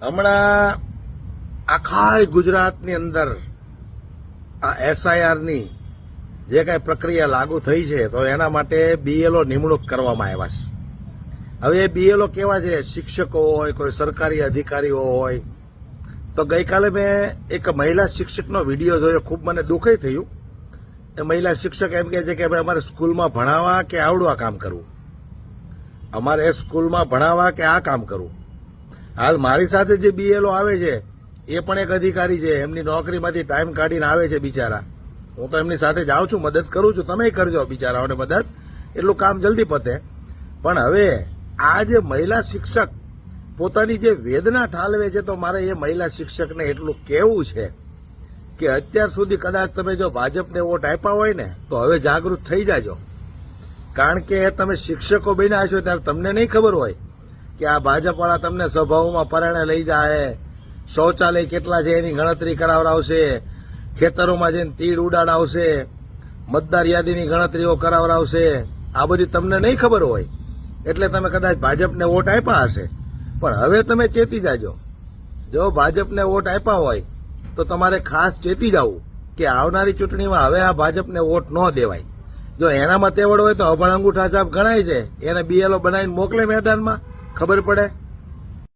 હમણાં આખા ગુજરાતની અંદર આ એસઆઈઆરની જે કાંઈ પ્રક્રિયા લાગુ થઈ છે તો એના માટે બીએલઓ નિમણૂક કરવામાં આવ્યા છે। હવે એ બીએલઓ કેવા છે? શિક્ષકો હોય, કોઈ સરકારી અધિકારીઓ હોય। તો ગઈકાલે મેં એક મહિલા શિક્ષકનો વિડીયો જોયો, ખૂબ મને દુઃખ થયું। એ મહિલા શિક્ષક એમ કહે છે કે ભાઈ અમારે સ્કૂલમાં ભણાવવા કે આવડું આ કામ કરવું, અમારે સ્કૂલમાં ભણાવવા કે આ કામ કરવું। હાલ મારી સાથે જે બીએલઓ આવે છે એ પણ એક અધિકારી છે, એમની નોકરીમાંથી ટાઈમ કાઢીને આવે છે બિચારા। હું તો એમની સાથે જાઉં છું, મદદ કરું છું, તમે કરજો બિચારાઓને મદદ, એટલું કામ જલ્દી પતે। પણ હવે આ જે મહિલા શિક્ષક પોતાની જે વેદના ઠાલવે છે, તો મારે એ મહિલા શિક્ષકને એટલું કહેવું છે કે અત્યાર સુધી કદાચ તમે જો ભાજપને વોટ આપ્યા હોય ને તો હવે જાગૃત થઈ જાજો। કારણ કે તમે શિક્ષકો બન્યા છો ત્યારે તમને નહીં ખબર હોય કે આ ભાજપવાળા તમને સભાઓમાં પરાણે લઈ જાય, શૌચાલય કેટલા છે એની ગણતરી કરાવડાવશે, ખેતરોમાં જઈને તીડ ઉડાડાવશે, મતદાર યાદીની ગણતરીઓ કરાવડાવશે। આ બધી તમને નહીં ખબર હોય એટલે તમે કદાચ ભાજપને વોટ આપ્યા હશે, પણ હવે તમે ચેતી જાજો। જો ભાજપને વોટ આપ્યા હોય તો તમારે ખાસ ચેતી જવું કે આવનારી ચૂંટણીમાં હવે આ ભાજપને વોટ ન દેવાય। જો એનામાં તેવડ હોય તો અભણ અંગૂઠા સાહેબ ગણાય છે, એને બીએલઓ બનાવીને મોકલે મેદાનમાં, ખબર પડે।